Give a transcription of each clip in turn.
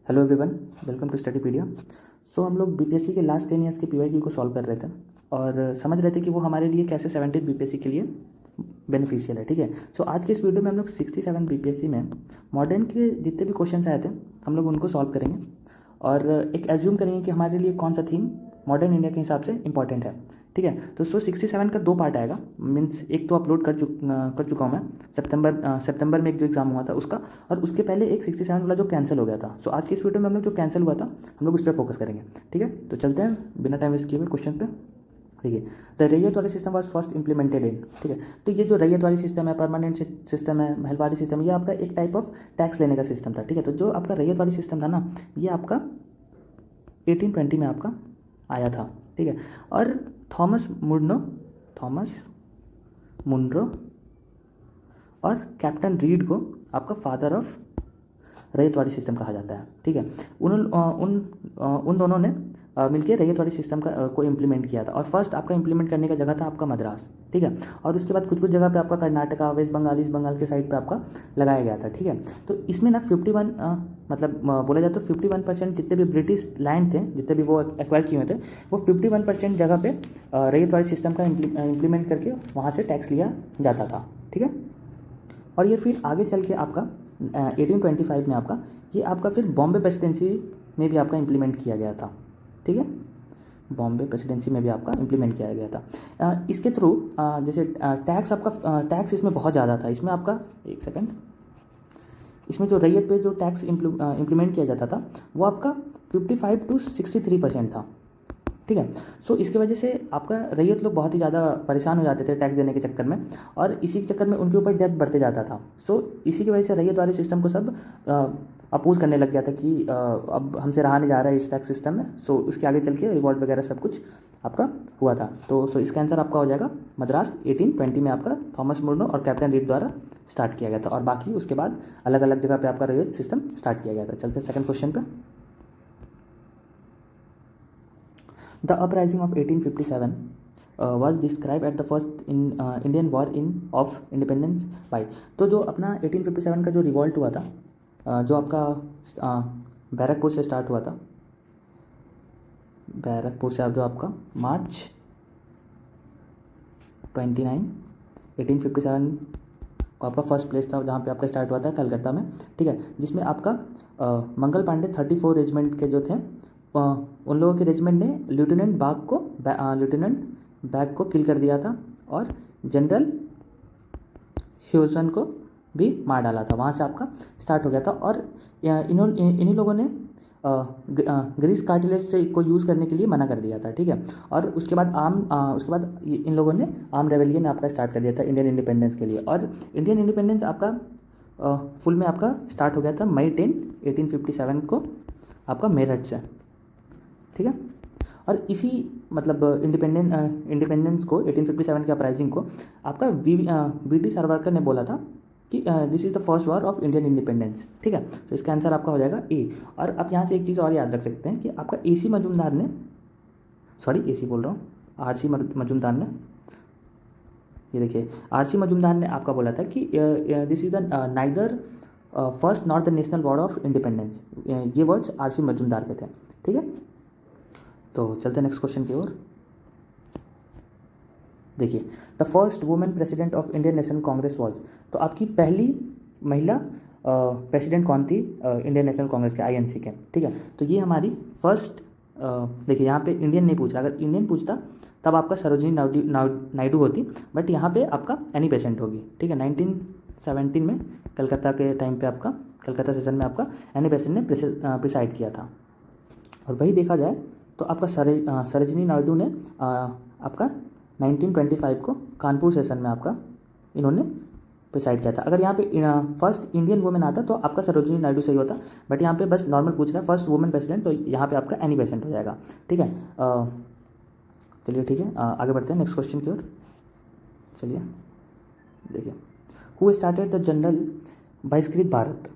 Hello everyone, welcome to Studypedia. So हम लोग BPSC के लास्ट 10 ईयर्स के पीवाईक्यू को सॉल्व कर रहे थे और समझ रहे थे कि वो हमारे लिए कैसे 17 बीपीएससी के लिए बेनिफिशियल है। ठीक है। सो आज के इस वीडियो में हम लोग 67 बीपीएससी में मॉडर्न के जितने भी क्वेश्चन आए थे हम लोग उनको सॉल्व करेंगे और एक एज्यूम करेंगे कि हमारे लिए कौन सा थीम मॉडर्न इंडिया के हिसाब से इंपॉर्टेंट है। ठीक है। तो 67 का दो पार्ट आएगा। मीन्स एक तो अपलोड कर चुका हूँ मैं सितंबर में एक जो एग्ज़ाम हुआ था उसका, और उसके पहले एक 67 वाला जो कैंसिल हो गया था। सो आज की इस वीडियो में हम लोग जो कैंसिल हुआ था हम लोग उस पर फोकस करेंगे। ठीक है। तो चलते हैं बिना टाइम वेस्ट किए हुए क्वेश्चन पे। देखिए, the ryotwari system was first implemented in. ठीक है। तो ये जो रैयतवाड़ी सिस्टम है, परमानेंट सिस्टम है, महलवाड़ी सिस्टम है, ये आपका एक टाइप ऑफ टैक्स लेने का सिस्टम था। ठीक है। तो जो आपका रैयतवाड़ी सिस्टम था ना, ये आपका 1820 में आपका आया था। ठीक है। और थॉमस मुनरो और कैप्टन रीड को आपका फादर ऑफ रैयतवाड़ी सिस्टम कहा जाता है। ठीक है। उन दोनों ने मिलकर रैयतवाड़ी सिस्टम को इम्प्लीमेंट किया था और फर्स्ट आपका इम्प्लीमेंट करने का जगह था आपका मद्रास। ठीक है। और उसके बाद कुछ कुछ जगह पे आपका कर्नाटका, वेस्ट बंगाल, ईस्ट बंगाल के साइड पे आपका लगाया गया था। ठीक है। तो इसमें ना 51 मतलब बोला जाए तो 51% जितने भी ब्रिटिश लैंड थे, जितने भी वो एक्वायर किए हुए थे, वो 51% जगह पे रैयतवाड़ी सिस्टम का इम्प्लीमेंट करके वहाँ से टैक्स लिया जाता था। ठीक है। और ये फिर आगे चल के आपका 1825 में आपका ये आपका फिर बॉम्बे प्रेसिडेंसी में भी आपका इम्प्लीमेंट किया गया था। ठीक है। बॉम्बे प्रेसिडेंसी में भी आपका इम्प्लीमेंट किया गया था। इसके थ्रू जैसे टैक्स इसमें बहुत ज़्यादा था। इसमें आपका एक सेकंड, इसमें जो रैयत पे जो टैक्स इम्प्लीमेंट किया जाता था वो आपका 55 to 63% था। ठीक है। सो इसकी वजह से आपका रैयत लोग बहुत ही ज़्यादा परेशान हो जाते थे टैक्स देने के चक्कर में, और इसी के चक्कर में उनके ऊपर डेब्ट बढ़ते जाता था। सो इसी की वजह से रैयत वाले सिस्टम को सब अपोज करने लग गया था कि अब हमसे रहा नहीं जा रहा है इस टैक्स सिस्टम में। सो इसके आगे चल के रिवॉल्ट वगैरह सब कुछ आपका हुआ था। तो सो इसका आंसर आपका हो जाएगा मद्रास 1820 में आपका थॉमस मुर्नो और कैप्टन रीड द्वारा स्टार्ट किया गया था, और बाकी उसके बाद अलग अलग जगह पे आपका रैयत सिस्टम स्टार्ट किया गया था। चलते हैं सेकंड क्वेश्चन पे। The uprising of 1857 was described at the first Indian War of Independence by। तो जो अपना 1857 का जो रिवॉल्ट हुआ था, जो आपका बैरकपुर से स्टार्ट हुआ था, बैरकपुर से आप जो आपका मार्च 29 1857 को आपका फर्स्ट प्लेस था जहाँ पे आपका स्टार्ट हुआ था कलकत्ता में। ठीक है। जिसमें आपका मंगल पांडे 34 रेजिमेंट के जो थे उन लोगों के रेजिमेंट ने लेफ्टिनेंट बैग को किल कर दिया था और जनरल ह्यूसन को भी मार डाला था। वहाँ से आपका स्टार्ट हो गया था। और इन्हीं लोगों ने ग्रीस कार्टिलेज से को यूज़ करने के लिए मना कर दिया था। ठीक है। और उसके बाद इन लोगों ने आर्म रेवेलियन आपका स्टार्ट कर दिया था इंडियन इंडिपेंडेंस के लिए। और इंडियन इंडिपेंडेंस आपका फुल में आपका स्टार्ट हो गया था मई 10 1857 को आपका मेरठ से। ठीक है। और इसी मतलब इंडिपेंडेंस को 1857 के अपराइजिंग को आपका वीटी सावरकर ने बोला था कि this is the first war of Indian independence. ठीक है। तो इसका आंसर आपका हो जाएगा ए। और आप यहाँ से एक चीज़ और याद रख सकते हैं कि आपका एसी मजूमदार ने, सॉरी एसी बोल रहा हूँ, आरसी मजूमदार ने, ये देखिए आरसी मजूमदार ने आपका बोला था कि this is the neither first not the national war of independence. ये वर्ड्स आरसी मजूमदार के थे। ठीक है। तो चलते हैं नेक्स्ट क्वेश्चन की ओर। देखिए, the first women president of Indian National Congress was. तो आपकी पहली महिला प्रेसिडेंट कौन थी इंडियन नेशनल कांग्रेस के, आईएनसी के। ठीक है। तो ये हमारी फर्स्ट, देखिए यहाँ पे इंडियन नहीं पूछ रहा, अगर इंडियन पूछता तब आपका सरोजिनी नायडू होती, बट यहाँ पे आपका एनी बेसेंट होगी। ठीक है। 1917 में कलकत्ता के टाइम पे आपका कलकत्ता सेशन में आपका एनी बेसेंट ने प्रिसाइड किया था। और वही देखा जाए तो आपका सरोजिनी नायडू ने आपका 1925 को कानपुर सेशन में आपका इन्होंने प्रिसाइड किया था। अगर यहाँ पे फर्स्ट इंडियन वुमेन आता तो आपका सरोजिनी नायडू सही होता, बट यहाँ पे बस नॉर्मल पूछ रहा है फर्स्ट वुमेन प्रेसिडेंट, तो यहाँ पे आपका एनी बेसेंट हो जाएगा। ठीक है। चलिए ठीक है, आगे बढ़ते हैं नेक्स्ट क्वेश्चन की ओर। चलिए देखिए, हु स्टार्टेड द जनरल बहिष्कृत भारत।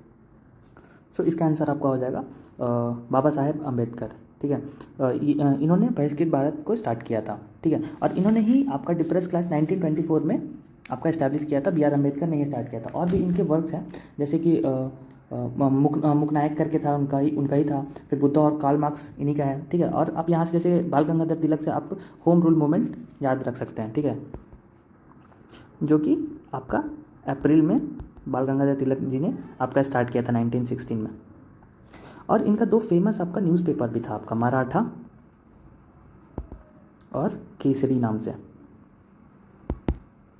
सो इसका आंसर आपका हो जाएगा बाबा साहेब अम्बेडकर। ठीक है। इन्होंने बहिष्कृत भारत को स्टार्ट किया था। ठीक है। और इन्होंने ही आपका डिप्रेस क्लास 1924 में आपका इस्टेब्लिश किया था। बी आर अम्बेडकर ने ये स्टार्ट किया था। और भी इनके वर्क्स हैं, जैसे कि मुकनायक करके था, उनका ही था। फिर बुद्धा और कार्ल मार्क्स इन्हीं का है, ठीक है। और आप यहाँ से जैसे बाल गंगाधर तिलक से आप होम रूल मूवमेंट याद रख सकते हैं, ठीक है, जो कि आपका अप्रैल में बाल गंगाधर तिलक जी ने आपका स्टार्ट किया था 1916 में। और इनका दो फेमस आपका न्यूज़पेपर भी था, आपका मराठा और केसरी नाम से,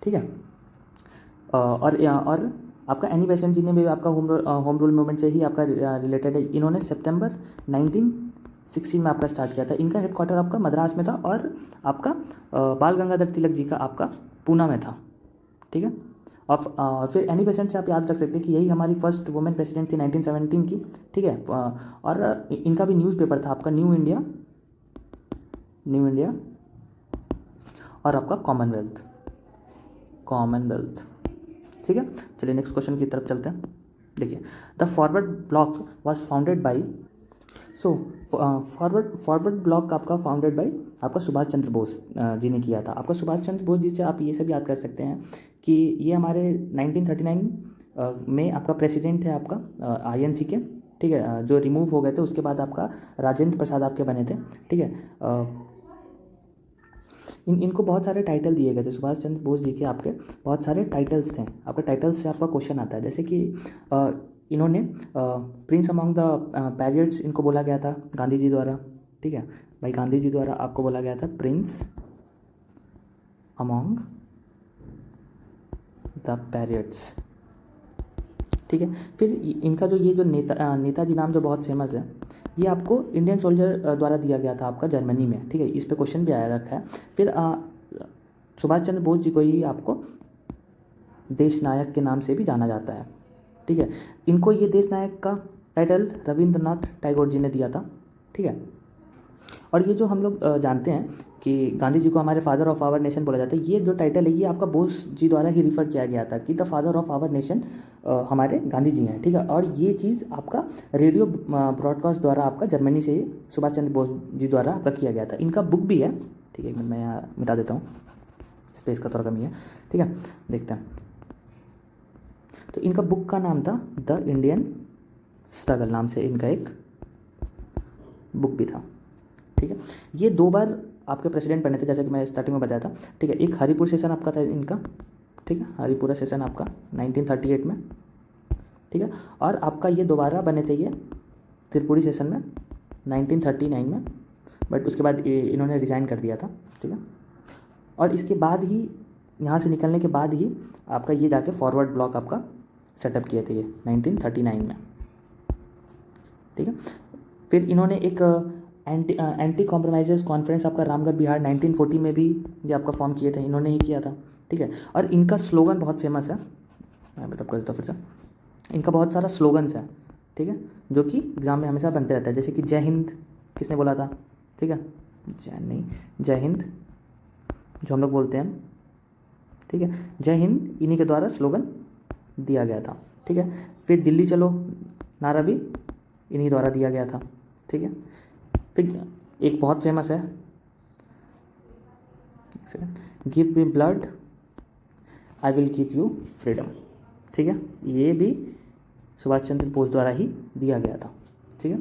ठीक है। और आपका एनी बेसेंट जी ने भी आपका होम रूल मूवमेंट से ही आपका रिलेटेड है। इन्होंने सितंबर 1916 में आपका स्टार्ट किया था। इनका हेडक्वार्टर आपका मद्रास में था और आपका बाल गंगाधर तिलक जी का आपका पूना में था, ठीक है। और फिर एनी बेसेंट से आप याद रख सकते हैं कि यही हमारी फर्स्ट वुमेन प्रेसिडेंट थी 1917 की, ठीक है। और इनका भी न्यूज़पेपर था आपका न्यू इंडिया और आपका कॉमनवेल्थ, ठीक है। चलिए नेक्स्ट क्वेश्चन की तरफ चलते हैं। देखिए, the forward block was founded by, forward block आपका फाउंडेड बाय आपका सुभाष चंद्र बोस जी ने किया था। आपका सुभाष चंद्र बोस जी से आप ये सब याद कर सकते हैं कि ये हमारे 1939 में आपका प्रेसिडेंट थे आपका आईएनसी के, ठीक है, जो रिमूव हो गए थे। उसके बाद आपका राजेंद्र प्रसाद आपके बने थे, ठीक है। इनको बहुत सारे टाइटल दिए गए थे, सुभाष चंद्र बोस जी के आपके बहुत सारे टाइटल्स थे। आपके टाइटल्स से आपका क्वेश्चन आता है, जैसे कि इन्होंने प्रिंस अमॉन्ग द पैरियट्स इनको बोला गया था गांधी जी द्वारा, ठीक है भाई, गांधी जी द्वारा आपको बोला गया था प्रिंस अमॉन्ग द पैरियट्स, ठीक है। फिर इनका जो ये जो नेताजी नाम जो बहुत फेमस है, ये आपको इंडियन सोल्जर द्वारा दिया गया था आपका जर्मनी में, ठीक है। इस पे क्वेश्चन भी आया रखा है। फिर सुभाष चंद्र बोस जी को ही आपको देश नायक के नाम से भी जाना जाता है, ठीक है। इनको ये देश नायक का टाइटल रविंद्रनाथ टैगोर जी ने दिया था, ठीक है। और ये जो हम लोग जानते हैं कि गांधी जी को हमारे फादर ऑफ आवर नेशन बोला जाता है, ये जो टाइटल है ये आपका बोस जी द्वारा ही रिफर किया गया था कि the father of our nation हमारे गांधी जी हैं, ठीक है। और ये चीज़ आपका रेडियो ब्रॉडकास्ट द्वारा आपका जर्मनी से सुभाष चंद्र बोस जी द्वारा आपका किया गया था। इनका बुक भी है, ठीक है, एक मिनट मैं यहाँ मिटा देता हूँ, स्पेस का थोड़ा कमी है, ठीक है। देखते हैं, तो इनका बुक का नाम था द इंडियन स्ट्रगल, नाम से इनका एक बुक भी था, ठीक है। ये 2 बार आपके प्रेसिडेंट बने थे, जैसे कि मैं स्टार्टिंग में बताया था, ठीक है। एक हरिपुर सेशन आपका था इनका, ठीक है, हरिपुरा सेशन आपका 1938 में, ठीक है। और आपका ये दोबारा बने थे ये त्रिपुरी सेशन में 1939 में, बट उसके बाद इन्होंने रिज़ाइन कर दिया था, ठीक है। और इसके बाद ही यहाँ से निकलने के बाद ही आपका ये जाके फॉरवर्ड ब्लॉक आपका सेटअप किए थे ये 1939 में, ठीक है। फिर इन्होंने एक एंटी कॉम्प्रोमाइजेस कॉन्फ्रेंस आपका रामगढ़ बिहार 1940 में भी ये आपका फॉर्म किए थे, इन्होंने ही किया था, ठीक है। और इनका स्लोगन बहुत फेमस है, मैं बेटअप कर देता हूँ फिर से। इनका बहुत सारा स्लोगन्स है, ठीक है, जो कि एग्ज़ाम में हमेशा बनते रहता है, जैसे कि जय हिंद किसने बोला था, ठीक है, जय हिंद जो हम लोग बोलते हैं, ठीक है, जय हिंद इन्हीं के द्वारा स्लोगन दिया गया था, ठीक है। फिर दिल्ली चलो नारा भी इन्हीं द्वारा दिया गया था, ठीक है। फिर एक बहुत फेमस है, give me blood I will give you freedom, ठीक है, ये भी सुभाष चंद्र बोस द्वारा ही दिया गया था, ठीक है।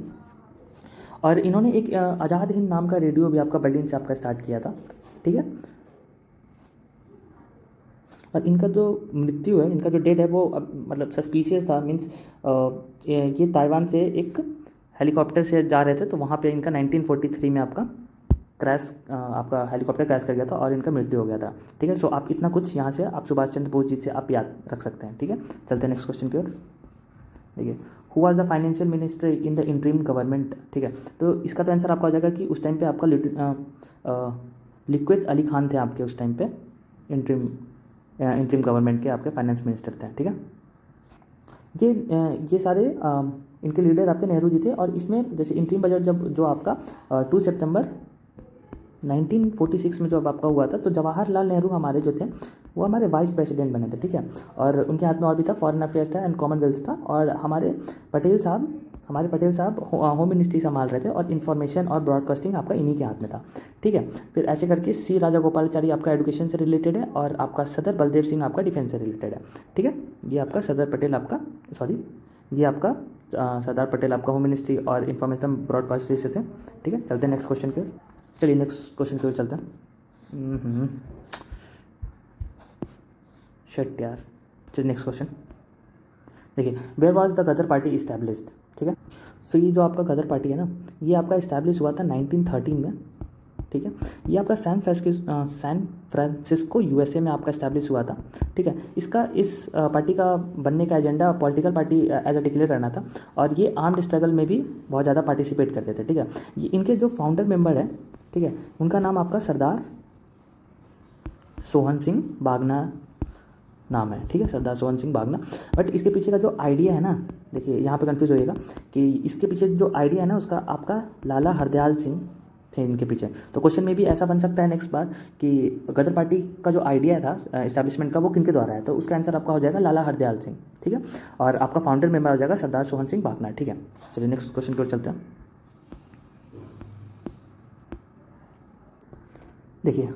और इन्होंने एक आज़ाद हिंद नाम का रेडियो भी आपका बर्लिन से आपका स्टार्ट किया था, ठीक है। और इनका जो मृत्यु है, इनका जो डेट है वो मतलब सस्पिशियस था, मीन्स ये ताइवान से एक हेलीकॉप्टर से जा रहे थे, तो वहाँ पे इनका 1943 में आपका आपका हेलीकॉप्टर क्रैश कर गया था और इनका मृत्यु हो गया था, ठीक है। सो आप इतना कुछ यहाँ से आप सुभाष चंद्र बोस जी से आप याद रख सकते हैं, ठीक है। चलते हैं नेक्स्ट क्वेश्चन की ओर। देखिए, who was the financial minister in the interim government, ठीक है। तो इसका तो आंसर आपका हो जाएगा कि उस टाइम पे आपका लिक्विड अली खान थे आपके उस टाइम पे इंटरिम गवर्नमेंट के आपके फाइनेंस मिनिस्टर थे, ठीक है। ये सारे इनके लीडर आपके नेहरू जी थे। और इसमें जैसे इंटरिम बजट जब जो आपका 2 सितंबर 1946 में जब आपका हुआ था, तो जवाहरलाल नेहरू हमारे जो थे वो हमारे वाइस प्रेसिडेंट बने थे, ठीक है। और उनके हाथ में और भी था, फॉरेन अफेयर्स था एंड कॉमनवेल्थ था। और हमारे पटेल साहब होम मिनिस्ट्री संभाल रहे थे और इन्फॉर्मेशन और ब्रॉडकास्टिंग आपका इन्हीं के हाथ में था, ठीक है। फिर ऐसे करके सी राजागोपालाचारी आपका एजुकेशन से रिलेटेड है और आपका सरदार बलदेव सिंह आपका डिफेंस से रिलेटेड है, ठीक है। ये आपका सरदार पटेल आपका ये आपका सरदार पटेल आपका होम मिनिस्ट्री और इंफॉर्मेशन ब्रॉडकास्टिंग से थे। ठीक है, चलते हैं नेक्स्ट क्वेश्चन की ओर। चलिए नेक्स्ट क्वेश्चन की ओर चलते हैं। शिट यार, चलिए नेक्स्ट क्वेश्चन देखिए, where was the Ghadar party established. ठीक है, तो ये जो आपका गदर पार्टी है ना, ये आपका इस्टेब्लिश हुआ था 1913 में। ठीक है, ये आपका सैन फ्रांसिस्को यूएसए में आपका इस्टेब्लिश हुआ था। ठीक है, इस पार्टी का बनने का agenda political party as a declare करना था, और ये आर्म्ड स्ट्रगल में भी बहुत ज़्यादा पार्टिसिपेट करते थे। ठीक है, ये इनके जो फाउंडर मेंबर है, ठीक है, उनका नाम आपका सरदार सोहन सिंह बागना नाम है। ठीक है, सरदार सोहन सिंह बागना। बट इसके पीछे का जो आइडिया है ना, देखिए यहाँ पे कंफ्यूज होइएगा कि इसके पीछे जो आइडिया है ना, उसका आपका लाला हरदयाल सिंह थे इनके पीछे। तो क्वेश्चन में भी ऐसा बन सकता है नेक्स्ट बार कि गदर पार्टी का जो आइडिया था इस्टेब्लिशमेंट का, वो किनके द्वारा है, तो उसका आंसर आपका हो जाएगा लाला हरदयाल सिंह। ठीक है, और आपका फाउंडर मेंबर हो जाएगा सरदार सोहन सिंह बागना। ठीक है, चलिए नेक्स्ट क्वेश्चन की ओर चलते हैं। देखिए,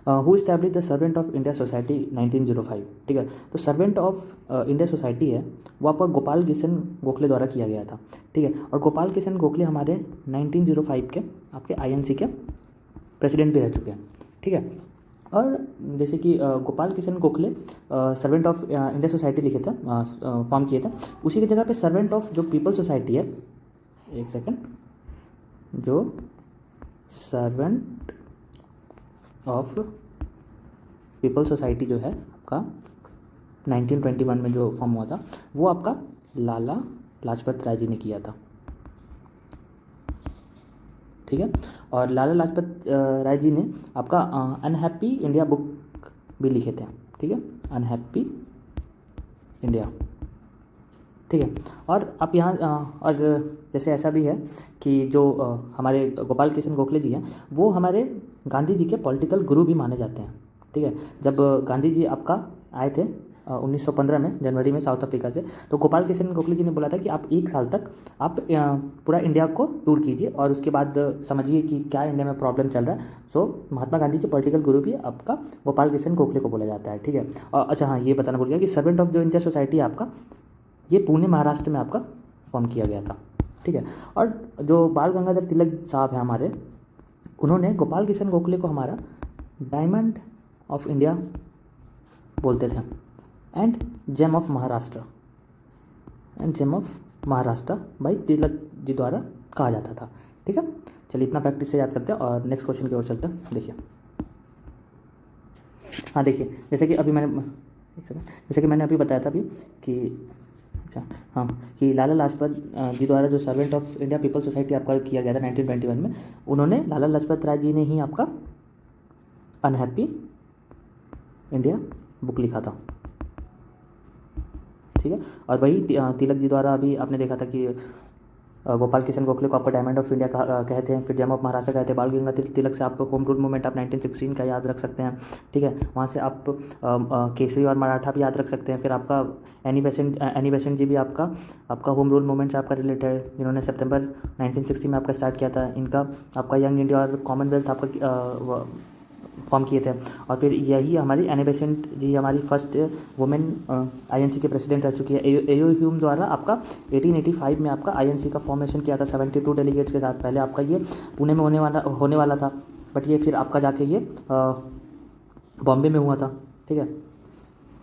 who establish the servant of India society 1905। ठीक है, तो सर्वेंट ऑफ इंडिया सोसाइटी है वो आपका गोपाल किशन गोखले द्वारा किया गया था। ठीक है, और गोपाल किशन गोखले हमारे 1905 के आपके आईएनसी के प्रेसिडेंट भी रह चुके हैं। ठीक है, और जैसे कि Gopal Kishan Gokhale servant of India society लिखे थे, फॉर्म किए थे, उसी की जगह पे सर्वेंट ऑफ जो पीपल सोसाइटी है, एक सेकेंड, जो सर्वेंट ऑफ पीपल सोसाइटी जो है आपका 1921 में जो फॉर्म हुआ था, वो आपका लाला लाजपत राय जी ने किया था। ठीक है, और लाला लाजपत राय जी ने आपका अनहैप्पी इंडिया बुक भी लिखे थे। ठीक है, अनहैप्पी इंडिया। ठीक है, और आप यहाँ और जैसे ऐसा भी है कि जो हमारे गोपाल किशन गोखले जी हैं, वो हमारे गांधी जी के पॉलिटिकल गुरु भी माने जाते हैं। ठीक है, जब गांधी जी आपका आए थे 1915 में जनवरी में साउथ अफ्रीका से, तो गोपाल किशन गोखले जी ने बोला था कि आप 1 साल तक आप पूरा इंडिया को टूर कीजिए और उसके बाद समझिए कि क्या इंडिया में प्रॉब्लम चल रहा है। सो महात्मा गांधी के पॉलिटिकल गुरु भी आपका गोपाल किशन गोखले को बोला जाता है। ठीक है, और अच्छा हाँ, ये बताना भूल गया कि सर्वेंट ऑफ जो इंडिया सोसाइटी है आपका, ये पुणे महाराष्ट्र में आपका फॉर्म किया गया था। ठीक है, और जो बाल गंगाधर तिलक साहब हैं हमारे, उन्होंने गोपाल किशन गोखले को हमारा डायमंड ऑफ इंडिया बोलते थे, एंड जेम ऑफ महाराष्ट्र, भाई तिलक जी द्वारा कहा जाता था। ठीक है, चलिए इतना प्रैक्टिस से याद करते हैं और नेक्स्ट क्वेश्चन की ओर चलते हैं। देखिए, हाँ देखिए, जैसे कि मैंने अभी बताया था अभी कि अच्छा हाँ, कि लाला लाजपत जी द्वारा जो servant of India people society आपका किया गया था 1921 में, उन्होंने लाला लाजपत राय जी ने ही आपका अनहैप्पी इंडिया बुक लिखा था। ठीक है, और वही तिलक जी द्वारा अभी आपने देखा था कि गोपाल किशन गोखले को आपको डायमंड ऑफ इंडिया कहते हैं, फिर जेम ऑफ महाराष्ट्र कहते हैं। बाल गंगाधर तिलक से आप होम रूल मूवमेंट आप 1916 का याद रख सकते हैं। ठीक है, वहाँ से आप केसरी और मराठा भी याद रख सकते हैं। फिर आपका एनी बेसेंट जी भी आपका होम रूल मूवमेंट से आपका रिलेटेड, जिन्होंने सितंबर 1960 में आपका स्टार्ट किया था। इनका आपका यंग इंडिया और कॉमनवेल्थ आपका फॉर्म किए थे। और फिर यही हमारी एनी बेसेंट जी हमारी फर्स्ट वुमेन आईएनसी के प्रेसिडेंट रह चुकी है। एओ ह्यूम द्वारा आपका 1885 में आपका आईएनसी का फॉर्मेशन किया था 72 डेलीगेट्स के साथ। पहले आपका ये पुणे में होने वाला था, बट ये फिर आपका जाके ये बॉम्बे में हुआ था। ठीक है,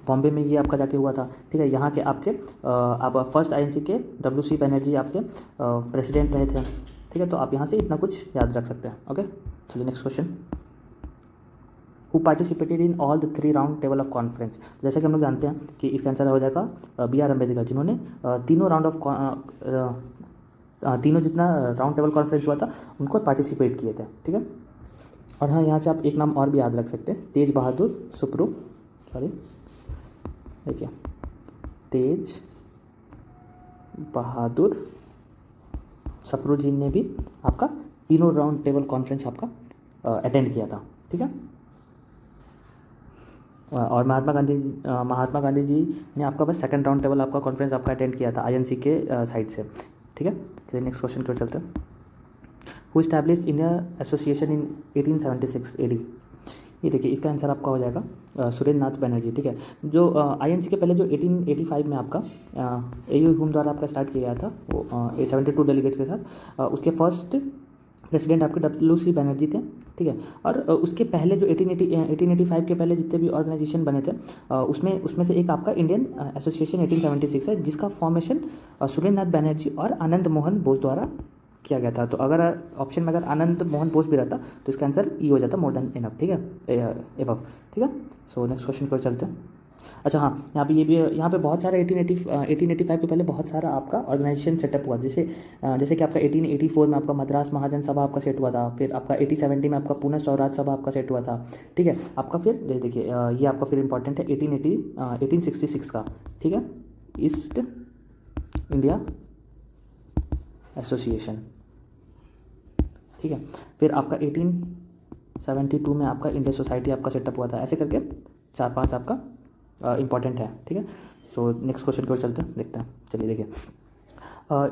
बॉम्बे में ये आपका जाके हुआ था। ठीक है, यहाँ के आपके आप फर्स्ट आईएनसी के WC बनर्जी आपके प्रेसिडेंट रहे थे। ठीक है, तो आप यहाँ से इतना कुछ याद रख सकते हैं। ओके, चलिए next question. Who participated in all the 3 round table of conference. जैसे कि हम लोग जानते हैं कि इसका आंसर हो जाएगा BR अम्बेडकर, जिन्होंने तीनों जितना राउंड टेबल कॉन्फ्रेंस हुआ था उनको पार्टिसिपेट किए थे। ठीक है, और हाँ, यहाँ से आप एक नाम और भी याद रख सकते हैं, तेज बहादुर सुप्रू, देखिए तेज बहादुर सप्रू जी ने भी आपका तीनों राउंड टेबल कॉन्फ्रेंस आपका अटेंड किया था। ठीक है, और महात्मा गांधी जी ने आपका बस सेकंड राउंड टेबल आपका कॉन्फ्रेंस आपका अटेंड किया था आईएनसी के साइड से। ठीक है, चलिए नेक्स्ट क्वेश्चन की ओर चलते हैं। Who established India association in 1876 AD। ये देखिए इसका आंसर आपका हो जाएगा सुरेंद्र नाथ बनर्जी। ठीक है, जो आईएनसी के पहले जो 1885 में आपका एयू हुम द्वारा आपका स्टार्ट किया गया था वो 72 डेलीगेट्स के साथ, उसके फर्स्ट प्रेसिडेंट आपके WC बनर्जी थे। ठीक है, और उसके पहले जो 1885 के पहले जितने भी ऑर्गेनाइजेशन बने थे उसमें से एक आपका इंडियन एसोसिएशन 1876 है, जिसका फॉर्मेशन सुरेंद्र नाथ बनर्जी और आनंद मोहन बोस द्वारा किया गया था। तो अगर ऑप्शन में अगर आनंद मोहन बोस भी रहता तो इसका आंसर ई हो जाता, मोर देन इनफ। ठीक है, एबव। ठीक है, सो नेक्स्ट क्वेश्चन को चलते हैं। अच्छा हाँ, यहाँ पे ये भी, यहाँ पे बहुत सारे 1885 के पहले बहुत सारा आपका ऑर्गेनाइजेशन सेटअप हुआ, जैसे कि आपका 1884 में आपका मद्रास महाजन सभा आपका सेट हुआ था, फिर आपका 1870 में आपका पुणे स्वराज सभा आपका सेट हुआ था। ठीक है, आपका फिर देखिए ये आपका फिर इंपॉर्टेंट है 1866 का। ठीक है, ईस्ट इंडिया एसोसिएशन। ठीक है, फिर आपका 1872 में आपका इंडिया सोसाइटी आपका सेटअप हुआ था। ऐसे करके 4-5 आपका इंपॉर्टेंट है। ठीक है, सो नेक्स्ट क्वेश्चन की ओर चलते हैं, देखते हैं। चलिए देखिए,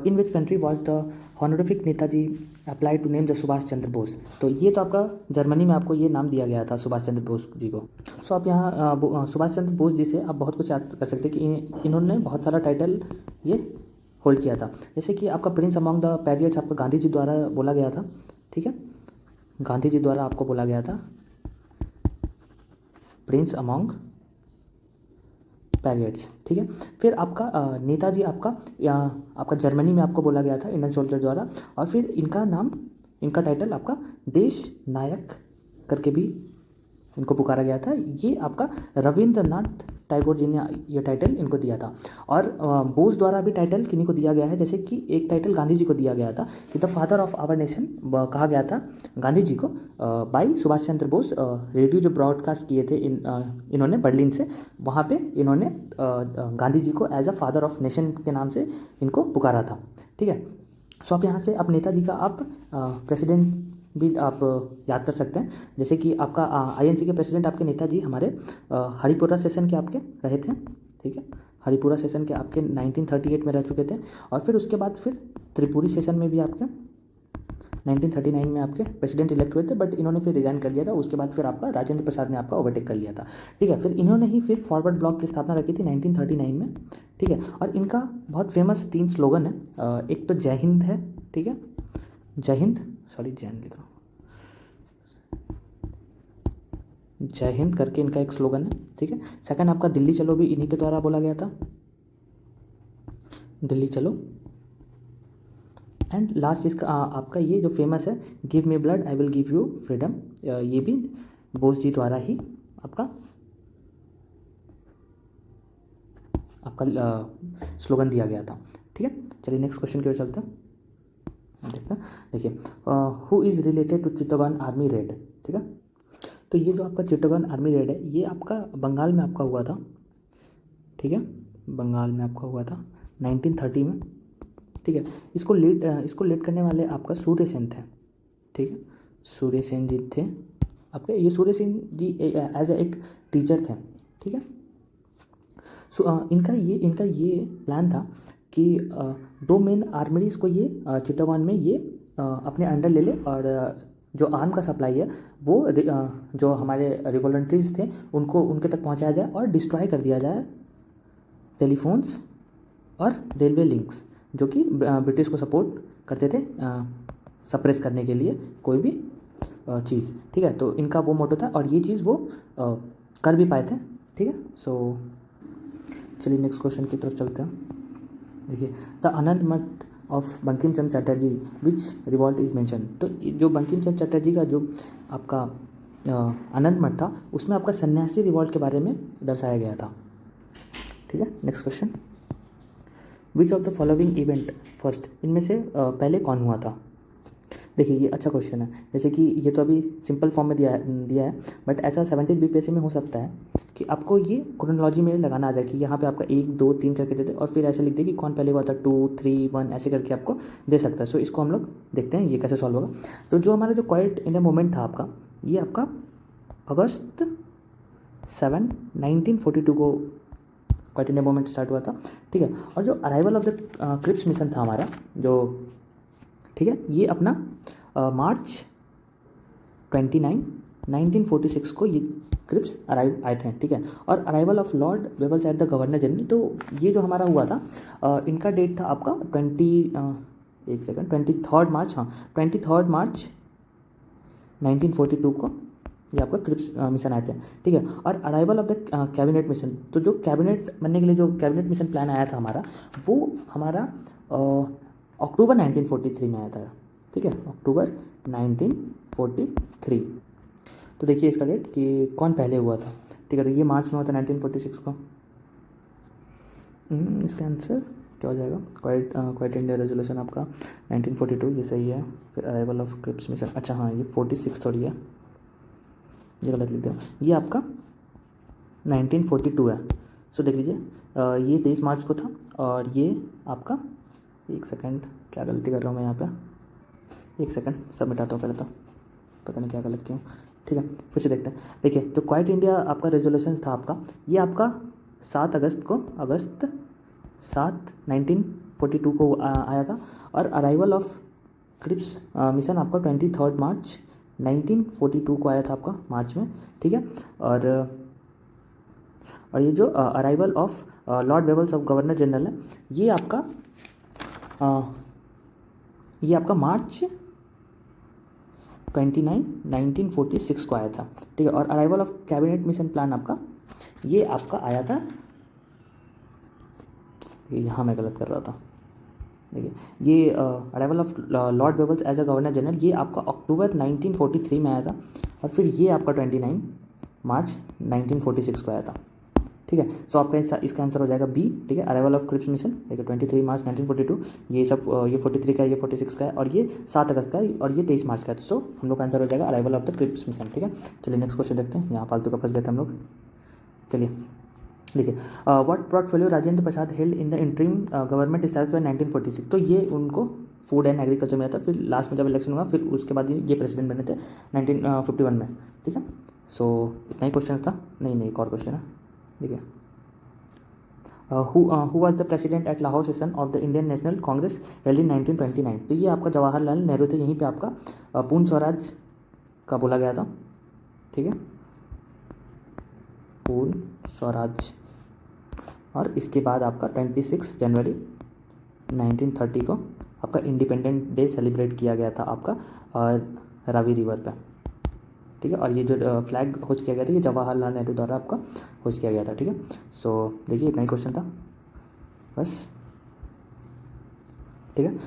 in which country was the honorific Netaji apply to name the Subhas Chandra Bose. तो ये तो आपका जर्मनी में आपको ये नाम दिया गया था सुभाष चंद्र बोस जी को। सो आप यहाँ सुभाष चंद्र बोस जी से आप बहुत कुछ याद कर सकते हैं कि इन्होंने बहुत सारा टाइटल ये होल्ड किया था, जैसे कि आपका प्रिंस अमॉन्ग द पैरियट्स आपका गांधी जी द्वारा बोला गया था। ठीक है, गांधी जी द्वारा आपको बोला गया था प्रिंस अमॉन्ग पैरियट्स। ठीक है, फिर आपका नेताजी आपका जर्मनी में आपको बोला गया था इंडियन सोल्जर द्वारा, और फिर इनका टाइटल आपका देश नायक करके भी इनको पुकारा गया था। ये आपका रविंद्रनाथ टैगोर जी ने ये टाइटल इनको दिया था। और बोस द्वारा भी टाइटल किन्हीं को दिया गया है, जैसे कि एक टाइटल गांधी जी को दिया गया था कि the father of our nation कहा गया था गांधी जी को बाई सुभाष चंद्र बोस। रेडियो जो ब्रॉडकास्ट किए थे इन्होंने बर्लिन से, वहाँ पे इन्होंने गांधी जी को as a father of nation के नाम से इनको पुकारा था। ठीक है, सो आप यहाँ से आप नेताजी का आप प्रेसिडेंट भी आप याद कर सकते हैं, जैसे कि आपका आईएनसी के प्रेसिडेंट आपके नेताजी हमारे हरिपुरा सेशन के आपके रहे थे। ठीक है, हरिपुरा सेशन के आपके 1938 में रह चुके थे, और फिर उसके बाद फिर त्रिपुरी सेशन में भी आपके 1939 में आपके प्रेसिडेंट इलेक्ट हुए थे, बट इन्होंने फिर रिजाइन कर दिया था। उसके बाद फिर आपका राजेंद्र प्रसाद ने आपका ओवरटेक कर लिया था। ठीक है, फिर इन्होंने ही फिर फॉरवर्ड ब्लॉक की स्थापना रखी थी 1939 में। ठीक है, और इनका बहुत फेमस 3 स्लोगन है। एक तो जय हिंद है। ठीक है, जय हिंद, सॉरी जय हिंद लिख रहा हूँ, जय हिंद करके इनका एक स्लोगन है। ठीक है, सेकंड आपका दिल्ली चलो भी इन्हीं के द्वारा बोला गया था, दिल्ली चलो। एंड लास्ट इसका आपका ये जो फेमस है give me blood I will give you freedom, ये भी बोस जी द्वारा ही आपका स्लोगन दिया गया था। ठीक है, चलिए नेक्स्ट क्वेश्चन की ओर चलते हैं, देखते हैं। देखिए, who is related to Chittorgarh army raid. ठीक है, तो ये जो आपका चित्तौड़गढ़ आर्मी रेड है ये आपका बंगाल में आपका हुआ था। ठीक है, बंगाल में आपका हुआ था 1930 में। ठीक है, इसको लीड करने वाले आपका सूर्य सेन थे। ठीक है, सूर्य सेन जी थे आपके, ये सूर्य सेन जी एज एक टीचर थे। ठीक है, सो इनका ये प्लान था कि 2 मेन आर्मरीज को ये चित्तौड़गढ़ में ये अपने अंडर ले ले, और जो आर्म का सप्लाई है वो जो हमारे रिवॉल्ट्रीज थे उनके तक पहुंचाया जाए और डिस्ट्रॉय कर दिया जाए टेलीफोन्स और रेलवे लिंक्स जो कि ब्रिटिश को सपोर्ट करते थे सप्रेस करने के लिए कोई भी चीज़। ठीक है, तो इनका वो मोटो था और ये चीज़ वो कर भी पाए थे। ठीक है, सो चलिए नेक्स्ट क्वेश्चन की तरफ चलते हैं। देखिए, द आनंद मठ of Bankim Chandra Chatterjee which revolt is mention. तो जो बंकिम चंद्र चटर्जी का जो आपका आनंद मठ था उसमें आपका सन्यासी रिवॉल्ट के बारे में दर्शाया गया था। ठीक है, next question, which of the following event first, इनमें से पहले कौन हुआ था। देखिए, ये अच्छा क्वेश्चन है, जैसे कि ये तो अभी सिंपल फॉर्म में दिया है, बट ऐसा 17 बीपीएससी में हो सकता है कि आपको ये क्रोनोलॉजी में लगाना आ जाए कि यहाँ पे आपका 1 2 3 करके देते और फिर ऐसे लिख दे कि कौन पहले हुआ था 2 3 1 ऐसे करके आपको दे सकता है। सो इसको हम लोग देखते हैं ये कैसे सॉल्व होगा। तो जो हमारा जो क्वाइट इंडिया मूवमेंट था आपका, ये आपका अगस्त 7 1942 को क्वाइट इंडिया मूवमेंट स्टार्ट हुआ था। ठीक है, और जो arrival of the Cripps Mission था हमारा जो, ठीक है, ये अपना मार्च 29 1946 को ये क्रिप्स अराइव आए थे, ठीक है। और arrival of Lord Wavell's at the governor general, तो ये जो हमारा हुआ था इनका डेट था आपका 23 मार्च, हाँ 23 मार्च 1942 को ये आपका क्रिप्स मिशन आए थे, ठीक है। और arrival of the cabinet mission, तो जो कैबिनेट बनने के लिए जो कैबिनेट मिशन प्लान आया था हमारा, वो हमारा अक्टूबर 1943 में आया था, ठीक है, अक्टूबर 1943। तो देखिए इसका डेट कि कौन पहले हुआ था, ठीक है। तो ये मार्च में हुआ था 1946 को। इसका आंसर क्या हो जाएगा? क्वाइट इंडिया रेजोल्यूशन आपका 1942, ये सही है। फिर अराइवल ऑफ क्रिप्स मिशन, अच्छा हाँ ये 46 थोड़ी है, ये गलत लिख दिया, ये आपका 1942 है। सो देख लीजिए ये 23 मार्च को था, और ये आपका, एक सेकंड क्या गलती कर रहा हूँ मैं यहाँ पे, एक सेकंड सब मिटाता हूँ पहले, तो पता नहीं क्या गलत किया, ठीक है। फिर से देखते हैं। देखिए जो क्वाइट इंडिया आपका रेजोल्यूशन था आपका, ये आपका 7 7 1942 को आया था। और अराइवल ऑफ क्रिप्स मिशन आपका 23 मार्च 1942 को आया था आपका मार्च में, ठीक है। और ये जो arrival of Lord Wavell's of governor general है, ये आपका मार्च 29 1946 को आया था, ठीक है। और arrival of cabinet mission plan आपका, ये आपका आया था, यहाँ मैं गलत कर रहा था, देखिए ये arrival of Lord Wavell's as a governor general, ये आपका अक्टूबर 1943 में आया था। और फिर ये आपका 29 मार्च 1946 को आया था, ठीक है। सो आपका इसका आंसर हो जाएगा बी, ठीक है। अराइवल ऑफ क्रिप्स मिशन, देखिए 23 मार्च 1942, ये सब ये 43 का है, ये 46 का है, और ये 7 अगस्त का है, और ये 23 मार्च का है। सो हम लोग का आंसर हो जाएगा arrival of the Cripps Mission, ठीक है। चलिए नेक्स्ट क्वेश्चन देखते हैं, यहाँ फालतू का फंस गए थे हम लोग। चलिए देखिए, what portfolio Rajendra Prasad held in the interim government established bye 1946, तो ये उनको फूड एंड एग्रीकल्चर में था। फिर लास्ट में जब इलेक्शन हुआ, फिर उसके बाद ये प्रेसिडेंट बने थे 1951 में, ठीक है। सो इतना ही क्वेश्चन था, नहीं एक और क्वेश्चन है, देखिए who was the president at Lahore session of the Indian National Congress held in 1929, तो ये आपका जवाहरलाल नेहरू थे, यहीं पे आपका पूर्ण स्वराज का बोला गया था, ठीक है, पूर्ण स्वराज। और इसके बाद आपका 26 जनवरी 1930 को आपका इंडिपेंडेंट डे सेलिब्रेट किया गया था आपका रावी रिवर पे, ठीक है। और ये जो फ्लैग होस्ट किया गया था, ये जवाहरलाल नेहरू द्वारा आपका होस्ट किया गया था, ठीक है। सो देखिए इतना ही क्वेश्चन था बस, ठीक है।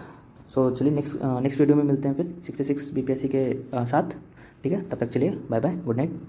सो चलिए नेक्स्ट वीडियो में मिलते हैं फिर 66 बीपीएससी के साथ, ठीक है। तब तक चलिए बाय बाय, गुड नाइट।